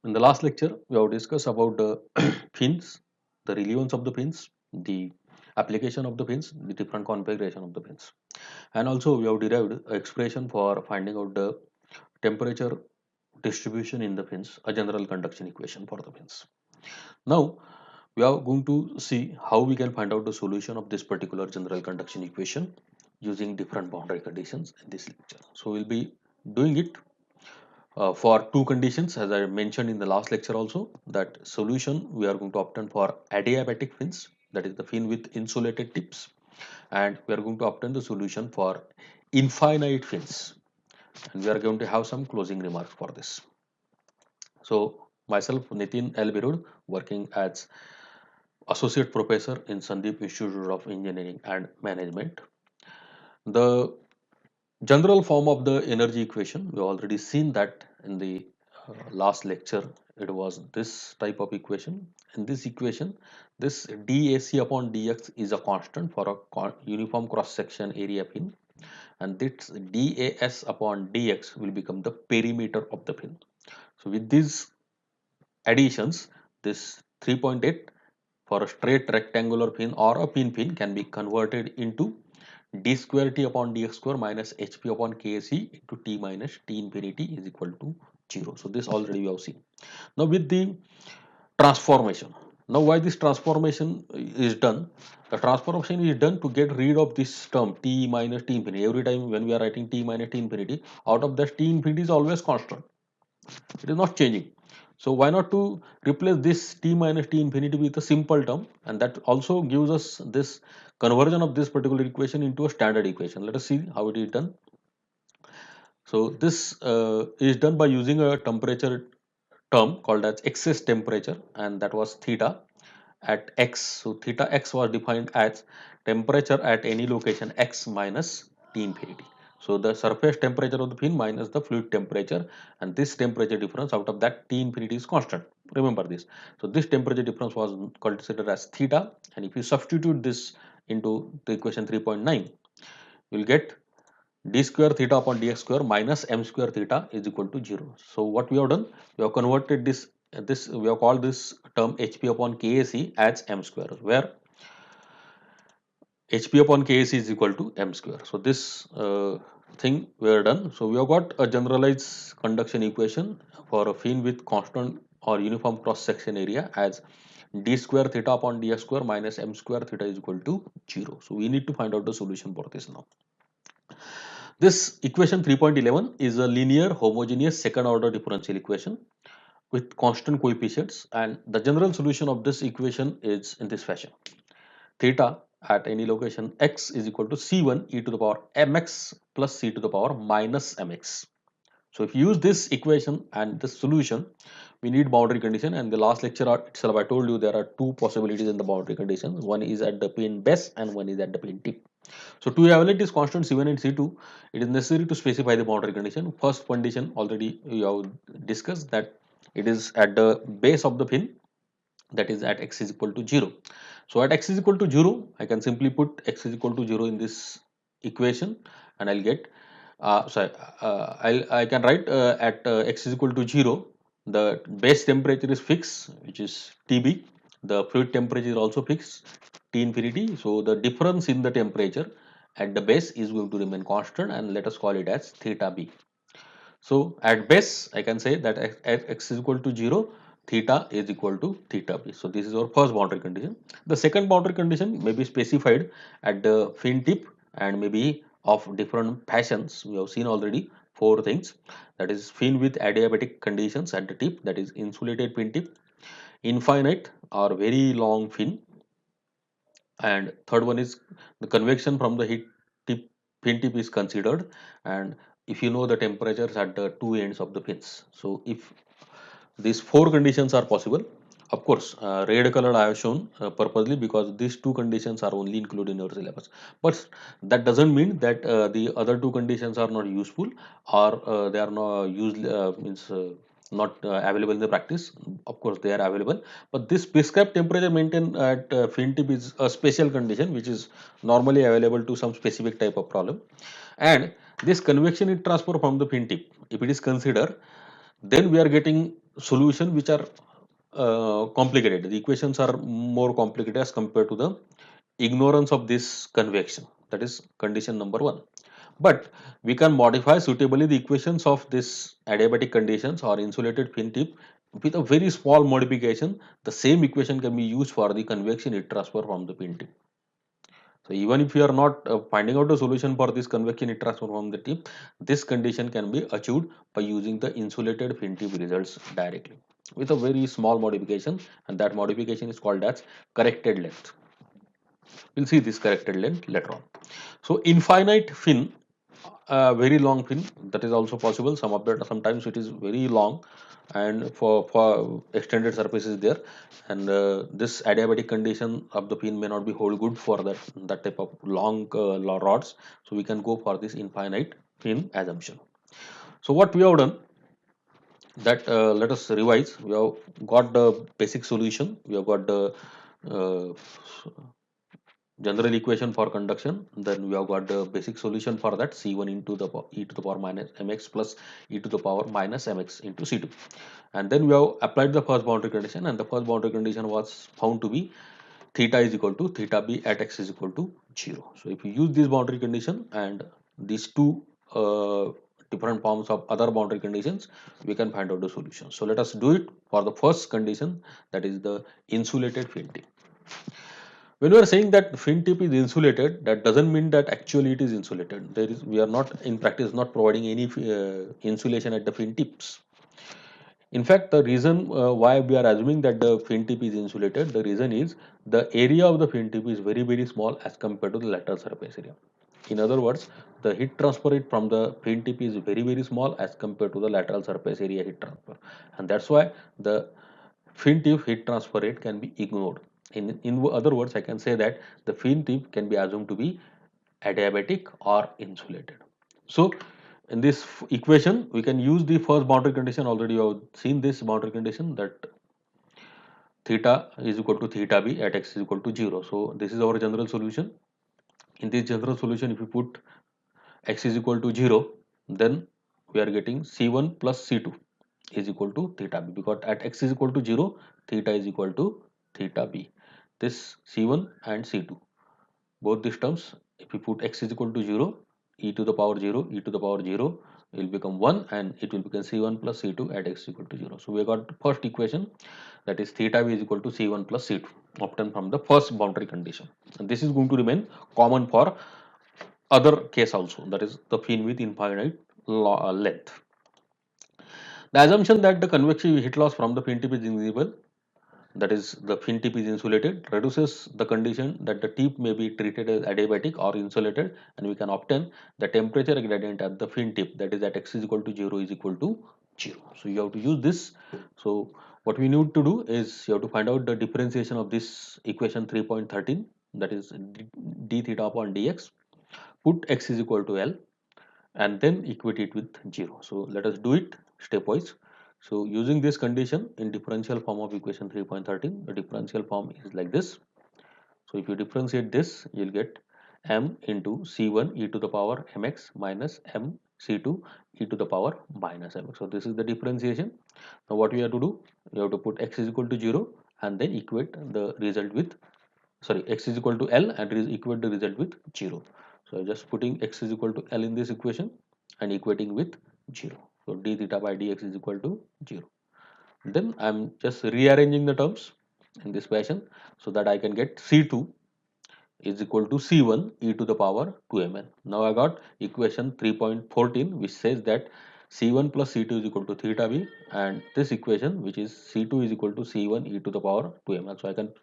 In the last lecture, we have discussed about the pins, the relevance of the pins, the application of the pins, the different configuration of the pins, and also we have derived an expression for finding out the temperature distribution in the pins, a general conduction equation for the pins. Now we are going to see how we can find out the solution of this particular general conduction equation using different boundary conditions in this lecture. So we'll be doing it for two conditions, as I mentioned in the last lecture also, that solution we are going to obtain for adiabatic fins, that is the fin with insulated tips, and we are going to obtain the solution for infinite fins, and we are going to have some closing remarks for this. So myself, Nitin L. Birud, working as associate professor in Sandeep Institute of Engineering and Management. The general form of the energy equation, we already seen that in the last lecture. It was this type of equation. In this equation, this dAc upon dx is a constant for a uniform cross section area pin, and this dAs upon dx will become the perimeter of the pin. So with these additions, this 3.8 for a straight rectangular pin or a pin can be converted into d square t upon dx square minus hp upon kc into t minus t infinity is equal to 0. So this already we have seen. Now with the transformation, now why this transformation is done? The transformation is done to get rid of this term t minus t infinity. Every time when we are writing t minus t infinity, out of that t infinity is always constant. It is not changing. So why not to replace this t minus t infinity with a simple term, and that also gives us this conversion of this particular equation into a standard equation. Let us see how it is done. So this is done by using a temperature term called as excess temperature, and that was theta at x. So theta x was defined as temperature at any location x minus T infinity. So the surface temperature of the fin minus the fluid temperature, and this temperature difference out of that T infinity is constant. Remember this. So this temperature difference was considered as theta, and if you substitute this into the equation 3.9, you will get d square theta upon dx square minus m square theta is equal to 0. So what we have done, we have converted this we have called this term hp upon kac as m square, where hp upon kac is equal to m square. So this thing we are done. So we have got a generalized conduction equation for a fin with constant or uniform cross section area as d square theta upon dx square minus m square theta is equal to 0. So we need to find out the solution for this now. This equation 3.11 is a linear homogeneous second order differential equation with constant coefficients, and the general solution of this equation is in this fashion. Theta at any location x is equal to c1 e to the power mx plus c to the power minus mx. So if you use this equation and this solution, we need boundary condition, and the last lecture itself I told you there are two possibilities in the boundary conditions. One is at the pin base and one is at the pin tip. So to evaluate this constant C1 and C2, it is necessary to specify the boundary condition. First condition already we have discussed, that it is at the base of the pin, that is at x is equal to 0. So at x is equal to 0, I can simply put x is equal to 0 in this equation, and I'll get I can write at x is equal to 0, the base temperature is fixed, which is Tb. The fluid temperature is also fixed, T infinity. So the difference in the temperature at the base is going to remain constant, and let us call it as theta b. So at base, I can say that at x is equal to 0, theta is equal to theta b. So this is our first boundary condition. The second boundary condition may be specified at the fin tip and maybe of different fashions. We have seen already four things, that is fin with adiabatic conditions at the tip, that is insulated fin tip, infinite or very long fin, and third one is the convection from the heat tip fin tip is considered, and if you know the temperatures at the two ends of the pins. So if these four conditions are possible, of course red color I have shown purposely because these two conditions are only included in your syllabus, but that doesn't mean that the other two conditions are not useful, or they are not used means not available in the practice. Of course they are available, but this prescribed temperature maintained at fin tip is a special condition which is normally available to some specific type of problem. And this convection heat transfer from the fin tip, if it is considered, then we are getting solution which are complicated. The equations are more complicated as compared to the ignorance of this convection. That is condition number one. But we can modify suitably the equations of this adiabatic conditions or insulated fin tip with a very small modification. The same equation can be used for the convection heat transfer from the fin tip. So even if you are not finding out a solution for this convection heat transfer from the tip, this condition can be achieved by using the insulated fin tip results directly with a very small modification, and that modification is called as corrected length. We'll see this corrected length later on. So infinite fin, very long fin, that is also possible. Some of that sometimes it is very long, and for extended surfaces there, and this adiabatic condition of the fin may not be hold good for that type of long rods. So we can go for this infinite fin assumption. So what we have done that, let us revise. We have got the basic solution. We have got the uh, general equation for conduction. Then we have got the basic solution for that, C1 into the e to the power minus mx plus e to the power minus mx into C2. And then we have applied the first boundary condition, and the first boundary condition was found to be theta is equal to theta b at x is equal to 0. So if you use this boundary condition and these two different forms of other boundary conditions, we can find out the solution. So let us do it for the first condition, that is the insulated fin tip. When we are saying that fin tip is insulated, that doesn't mean that actually it is insulated. We are not in practice not providing any insulation at the fin tips. In fact, the reason why we are assuming that the fin tip is insulated, the reason is the area of the fin tip is very small as compared to the lateral surface area. In other words, the heat transfer rate from the fin tip is very small as compared to the lateral surface area heat transfer, and that's why the fin tip heat transfer rate can be ignored. In other words, I can say that the fin tip can be assumed to be adiabatic or insulated. So in this equation, we can use the first boundary condition. Already you have seen this boundary condition, that theta is equal to theta b at x is equal to 0. So this is our general solution. In this general solution, if you put x is equal to 0, then we are getting c1 plus c2 is equal to theta b, because at x is equal to 0, theta is equal to theta b. This c1 and c2, both these terms, if you put x is equal to 0, e to the power 0, e to the power 0 will become 1, and it will become c1 plus c2 at x equal to 0. So we got first equation, that is theta b is equal to c1 plus c2, obtained from the first boundary condition, and this is going to remain common for other case also, that is the fin with infinite length. The assumption that the convective heat loss from the fin tip is invisible, that is the fin tip is insulated, reduces the condition that the tip may be treated as adiabatic or insulated, and we can obtain the temperature gradient at the fin tip, that is at x is equal to 0 is equal to 0. So you have to use this. So what we need to do is you have to find out the differentiation of this equation 3.13, that is d theta upon dx, put x is equal to L, and then equate it with 0. So let us do it stepwise. So using this condition in differential form of equation 3.13, the differential form is like this. So if you differentiate this, you'll get m into c1 e to the power mx minus m c2 e to the power minus mx. So this is the differentiation. Now what we have to do, you have to put x is equal to 0 and then equate the result with, sorry, x is equal to L and equate the result with 0. So just putting x is equal to L in this equation and equating with 0. So d theta by dx is equal to 0. Then I'm just rearranging the terms in this fashion so that I can get C2 is equal to C1 e to the power 2mn. Now I got equation 3.14, which says that C1 plus C2 is equal to theta b, and this equation, which is C2 is equal to C1 e to the power 2mn. So I can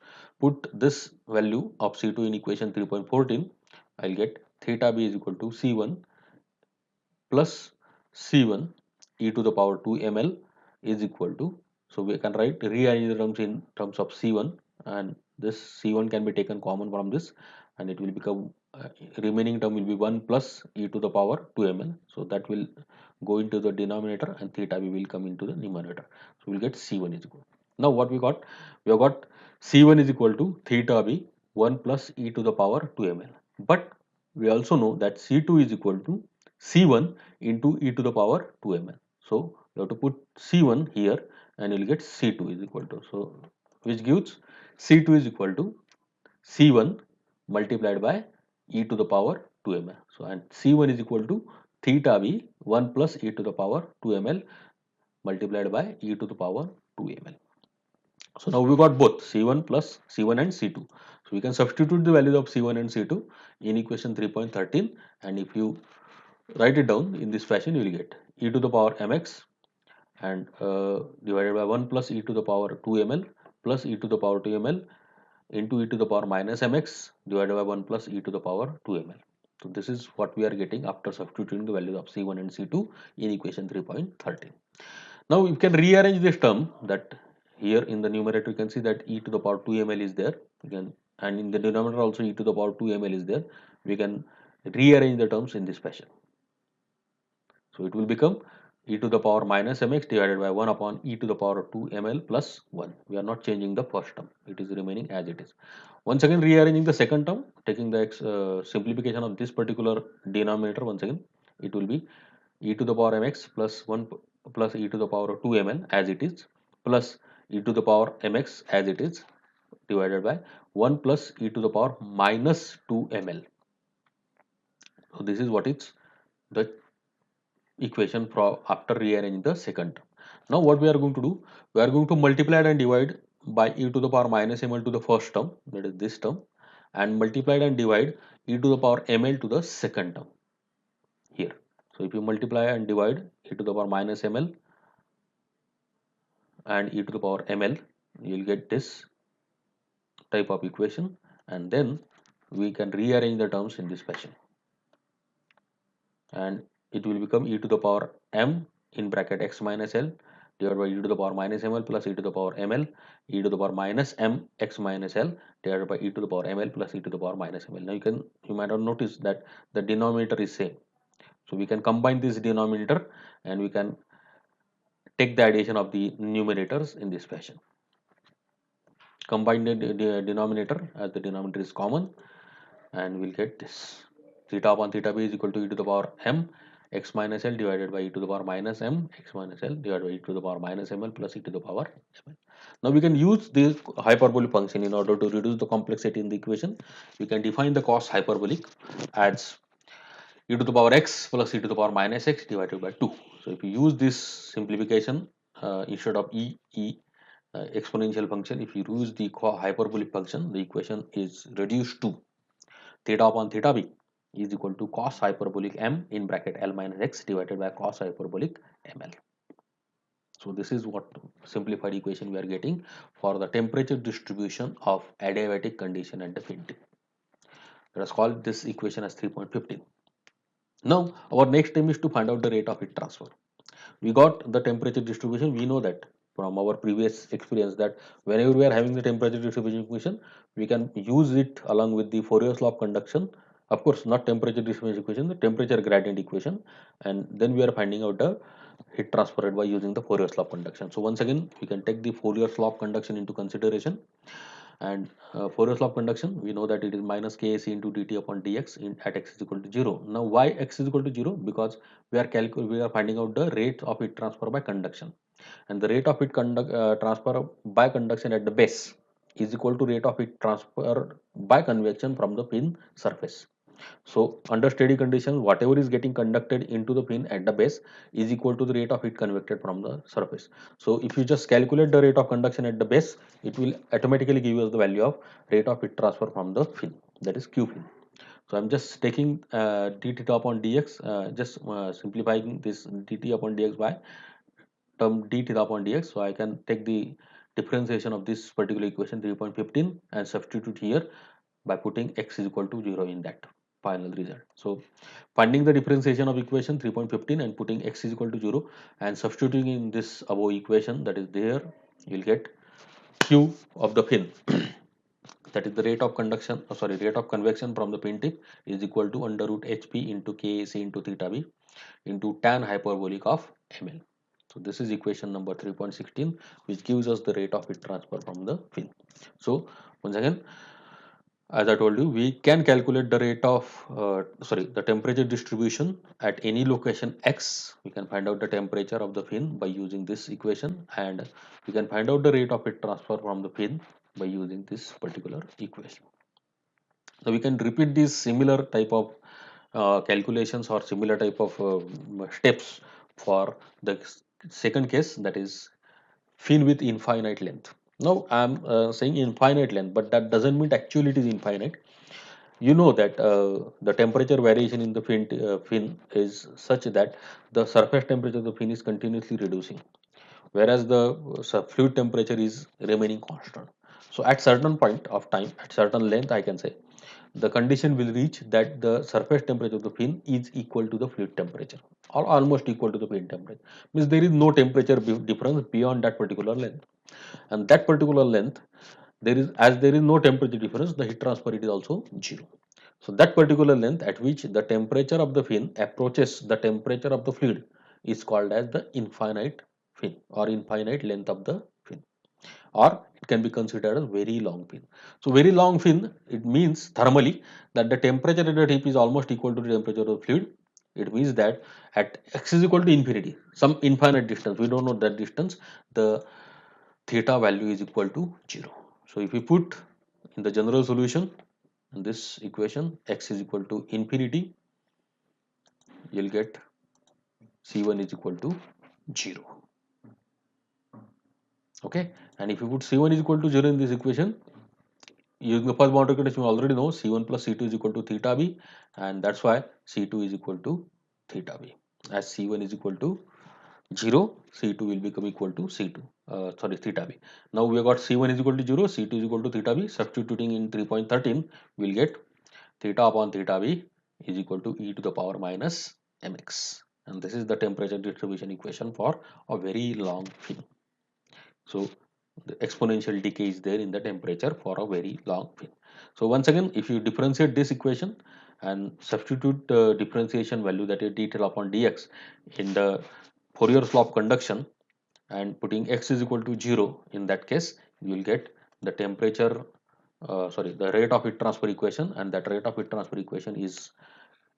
put this value of C2 in equation 3.14. I'll get theta b is equal to C1 plus C1 e to the power 2 ml is equal to, so we can write rearrange the terms in terms of C1, and this C1 can be taken common from this, and it will become remaining term will be 1 plus e to the power 2 ml. So that will go into the denominator and theta b will come into the numerator. So we'll get C1 is equal. Now what we got? We have got C1 is equal to theta b 1 plus e to the power 2 ml. But we also know that C2 is equal to C1 into e to the power 2 ml. So You have to put C1 here and you'll get C2 is equal to, so which gives C2 is equal to C1 multiplied by e to the power 2 ml. So and C1 is equal to theta b 1 plus e to the power 2 ml multiplied by e to the power 2 ml. So now we got both C1 plus C1 and C2. So we can substitute the values of C1 and C2 in equation 3.13, and if you write it down in this fashion, you will get e to the power mx and divided by 1 plus e to the power 2 ml plus e to the power 2 ml into e to the power minus mx divided by 1 plus e to the power 2 ml. So this is what we are getting after substituting the values of C1 and C2 in equation 3.13. Now you can rearrange this term, that here in the numerator you can see that e to the power 2 ml is there. You can, and in the denominator also e to the power 2 ml is there. We can rearrange the terms in this fashion. So it will become e to the power minus mx divided by 1 upon e to the power 2 ml plus 1. We are not changing the first term. It is remaining as it is. Once again rearranging the second term, taking the simplification of this particular denominator, once again it will be e to the power mx plus 1 plus e to the power 2 ml as it is plus e to the power mx as it is divided by 1 plus e to the power minus 2 ml. So this is what is the equation for after rearranging the second term. Now what we are going to do, we are going to multiply and divide by e to the power minus ml to the first term, that is this term, and multiply and divide e to the power ml to the second term here. So if you multiply and divide e to the power minus ml and e to the power ml, you will get this type of equation, and then we can rearrange the terms in this fashion, and it will become e to the power m in bracket x minus l divided by e to the power minus ml plus e to the power ml e to the power minus m x minus l divided by e to the power ml plus e to the power minus ml. Now you might have noticed that the denominator is same, so we can combine this denominator and we can take the addition of the numerators in this fashion. Combine the denominator as the denominator is common, and we'll get this theta upon theta b is equal to e to the power m x minus l divided by e to the power minus m x minus l divided by e to the power minus ml plus e to the power ml. Now we can use this hyperbolic function in order to reduce the complexity in the equation. We can define the cos hyperbolic as e to the power x plus e to the power minus x divided by 2. So if you use this simplification instead of exponential function, if you use the hyperbolic function, the equation is reduced to theta upon theta b is equal to cos hyperbolic m in bracket l minus x divided by cos hyperbolic ml. So this is what simplified equation we are getting for the temperature distribution of adiabatic condition at the fin tip. Let us call this equation as 3.15. Now our next aim is to find out the rate of heat transfer. We got the temperature distribution. We know that from our previous experience that whenever we are having the temperature distribution equation, we can use it along with the Fourier's law of conduction. Of course, not temperature distribution equation, the temperature gradient equation, and then we are finding out the heat transferred by using the Fourier's law of conduction. So once again, we can take the Fourier's law of conduction into consideration, and Fourier's law of conduction, we know that it is minus kAc into dt upon dx in at x is equal to 0. Now why x is equal to 0? Because we are finding out the rate of heat transfer by conduction, and the rate of heat transfer by conduction at the base is equal to rate of heat transfer by convection from the fin surface. So under steady conditions, whatever is getting conducted into the fin at the base is equal to the rate of heat convected from the surface. So if you just calculate the rate of conduction at the base, it will automatically give us the value of rate of heat transfer from the fin, that is q fin. So I'm just taking d theta upon dx, just simplifying this dt upon dx by term d theta upon dx. So I can take the differentiation of this particular equation 3.15 and substitute here by putting x is equal to 0 in that final result. So finding the differentiation of equation 3.15 and putting x is equal to 0 and substituting in this above equation that is there, you'll get q of the fin that is the rate of conduction, rate of convection from the fin tip is equal to under root hp into kac into theta b into tan hyperbolic of ml. So this is equation number 3.16, which gives us the rate of heat transfer from the fin. So once again, as I told you, we can calculate the rate of the temperature distribution at any location x. We can find out the temperature of the fin by using this equation, and we can find out the rate of heat transfer from the fin by using this particular equation. So we can repeat these similar type of calculations or similar type of steps for the second case, that is fin with infinite length. Now I'm saying infinite length, but that doesn't mean actually it is infinite. You know that the temperature variation in the fin is such that the surface temperature of the fin is continuously reducing, whereas the fluid temperature is remaining constant. So at certain point of time, at certain length, I can say the condition will reach that the surface temperature of the fin is equal to the fluid temperature or almost equal to the fin temperature. Means there is no temperature difference beyond that particular length, and that particular length, there is no temperature difference, the heat transfer rate is also zero. So that particular length at which the temperature of the fin approaches the temperature of the fluid is called as the infinite fin or infinite length of the fin, or it can be considered as very long fin. So very long fin, it means thermally that the temperature at the tip is almost equal to the temperature of the fluid. It means that at x is equal to infinity, some infinite distance, we don't know that distance, the theta value is equal to 0. So if we put in the general solution in this equation x is equal to infinity, you'll get C1 is equal to 0. Okay, and if you put C1 is equal to 0 in this equation, using the first boundary condition, we already know C1 plus C2 is equal to theta B, and that's why C2 is equal to theta B. As C1 is equal to 0, C2 will become equal to C2, theta B. Now we have got C1 is equal to 0, C2 is equal to theta B. Substituting in 3.13, we'll get theta upon theta B is equal to e to the power minus mx. And this is the temperature distribution equation for a very long fin. So the exponential decay is there in the temperature for a very long fin. So once again, if you differentiate this equation and substitute the differentiation value, that is dθ upon dx, in the Fourier law of conduction and putting x is equal to 0, in that case you will get the the rate of heat transfer equation, and that rate of heat transfer equation is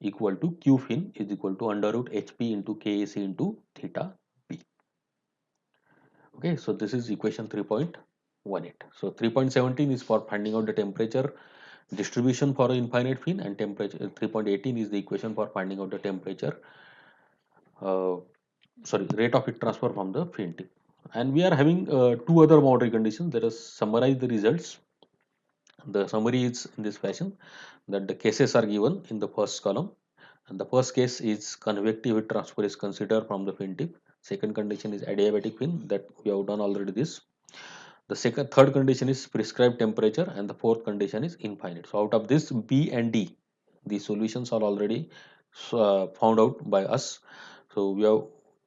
equal to q fin is equal to under root hp into kac into theta b. Okay, so this is equation 3.18. So 3.17 is for finding out the temperature distribution for an infinite fin, and temperature 3.18 is the equation for finding out the temperature uh, rate of heat transfer from the fin tip. And we are having two other boundary conditions. Let us summarize the results. The summary is in this fashion, that the cases are given in the first column, and the first case is convective heat transfer is considered from the fin tip. Second condition is adiabatic fin, that we have done already this. The third condition is prescribed temperature, and the fourth condition is infinite. So out of this B and D, the solutions are already found out by us. So we have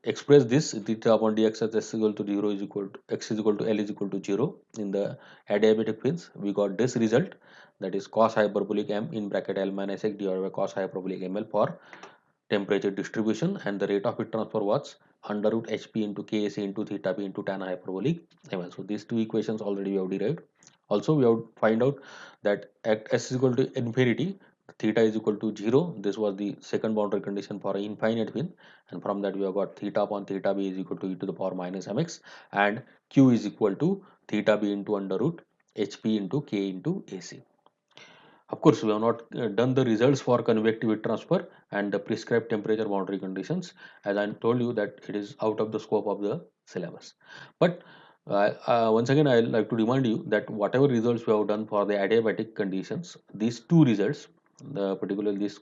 expressed this theta upon dx as x equal to 0 is equal to x is equal to L is equal to 0 in the adiabatic fins. We got this result, that is cos hyperbolic m in bracket L minus x divided by cos hyperbolic ml for temperature distribution, and the rate of heat transfer was under root hp into kac into theta b into tan hyperbolic ml. So these two equations already we have derived. Also we have find out that at s is equal to infinity, theta is equal to 0. This was the second boundary condition for an infinite fin, and from that we have got theta upon theta b is equal to e to the power minus mx, and q is equal to theta b into under root hp into k into ac. Of course, we have not done the results for convective heat transfer and the prescribed temperature boundary conditions, as I told you that it is out of the scope of the syllabus. But once again, I like to remind you that whatever results we have done for the adiabatic conditions, these two results, particularly this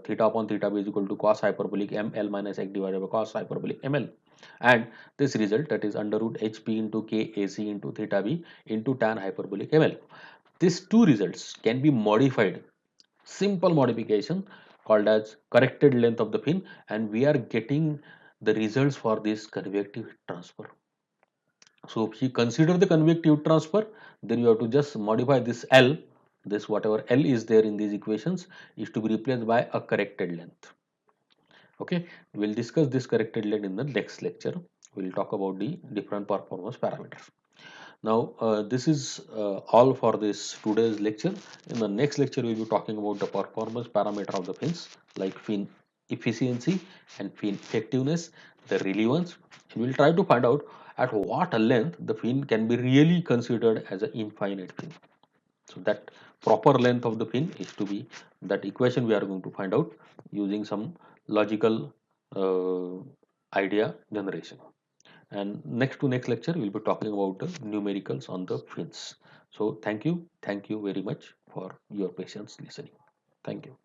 theta upon theta b is equal to cos hyperbolic m L minus x divided by cos hyperbolic ml, and this result, that is under root hp into k ac into theta b into tan hyperbolic ml. These two results can be modified, simple modification called as corrected length of the fin, and we are getting the results for this convective transfer. So if you consider the convective transfer, then you have to just modify this L, this whatever L is there in these equations is to be replaced by a corrected length. Okay, we'll discuss this corrected length in the next lecture. We'll talk about the different performance parameters. Now, this is all for this today's lecture. In the next lecture, we'll be talking about the performance parameter of the fins, like fin efficiency and fin effectiveness, the relevance, and we'll try to find out at what length the fin can be really considered as an infinite fin. So that proper length of the fin is to be that equation we are going to find out using some logical uh, idea generation. And next to next lecture, we'll be talking about the numericals on the fins. So thank you very much for your patience listening. Thank you.